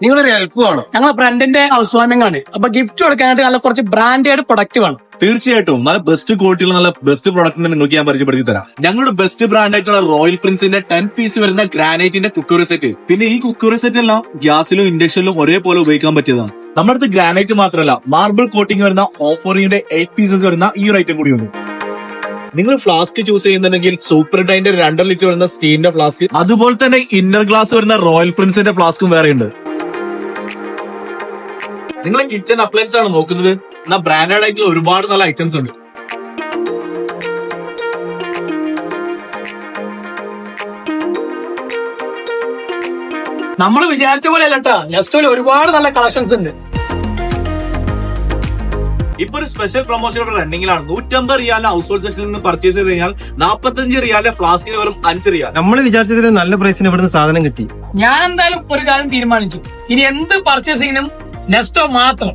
നിങ്ങളൊരു ഹെൽപ്പ് വേണം. ഞങ്ങളെ ഫ്രണ്ടിന്റെ ഹൗസ് വാമിംഗ് ആണ്. അപ്പൊ ഗിഫ്റ്റ് കൊടുക്കാനായിട്ട് നല്ല കുറച്ച് ബ്രാൻഡഡ് പ്രൊഡക്റ്റ് വേണം. തീർച്ചയായിട്ടും നല്ല ബെസ്റ്റ് ക്വാളിറ്റിയുള്ള നല്ല ബെസ്റ്റ് പ്രോഡക്റ്റിനെ നിങ്ങൾക്ക് ഞാൻ പരിചയപ്പെടുത്തി തരാം. ഞങ്ങളുടെ ബെസ്റ്റ് ബ്രാൻഡ് ആയിട്ടുള്ള റോയൽ പ്രിൻസിന്റെ 10 പീസ് വരുന്ന ഗ്രാനൈറ്റിന്റെ കുക്കറി സെറ്റ്. പിന്നെ ഈ കുക്കറി സെറ്റ് എല്ലാം ഗ്യാസിലും ഇൻഡക്ഷനിലും ഒരേപോലെ ഉപയോഗിക്കാൻ പറ്റിയതാണ്. നമ്മുടെ അടുത്ത് ഗ്രാനൈറ്റ് മാത്രമല്ല മാർബിൾ കോട്ടിംഗ് വരുന്ന ഓഫറിന്റെ 8 പീസസ് വരുന്ന ഈ ഒരു ഐറ്റം കൂടിയുണ്ട്. നിങ്ങൾ ഫ്ലാസ്ക് ചൂസ് ചെയ്യുന്നുണ്ടെങ്കിൽ സൂപ്പർ ഡൈന്റെ 2.5 ലിറ്റർ വരുന്ന സ്റ്റീലിന്റെ ഫ്ലാസ്ക്, അതുപോലെ തന്നെ ഇന്നർ ഗ്ലാസ് വരുന്ന റോയൽ പ്രിൻസിന്റെ ഫ്ലാസ്കും വേറെയുണ്ട്. നിങ്ങൾ കിച്ചൺ അപ്ലയൻസ് ആണ് നോക്കുന്നത്, എന്നാൽ ബ്രാൻഡഡ് ആയിട്ടുള്ള ഒരുപാട് നല്ല ഐറ്റംസ് ഉണ്ട്. നമ്മൾ വിചാരിച്ച പോലെ അല്ല കേട്ടാ, നെസ്റ്റോയിൽ ഒരുപാട് നല്ല കളക്ഷൻസ് ഉണ്ട്. ഇപ്പൊ ഒരു സ്പെഷ്യൽ പ്രൊമോഷൻ ഇവിടെ റണ്ണിംഗിലാണ്. 150 റിയാലിന് ഹൗസ് ഹോൾഡ് സെക്ഷനിൽ നിന്ന് പർച്ചേസ് ചെയ്ത് കഴിഞ്ഞാൽ 45 റിയാലിന്റെ ഫ്ലാസ്കിന് വെറും 5 റിയാൽ. നമ്മൾ വിചാരിച്ചതിന് നല്ല പ്രൈസിന് ഇവിടുന്ന് സാധനം കിട്ടി. ഞാൻ എന്തായാലും ഒരു കാര്യം തീരുമാനിച്ചു, ഇനി എന്ത് പർച്ചേസിങ്ങിനും നെസ്റ്റോ മാത്രം.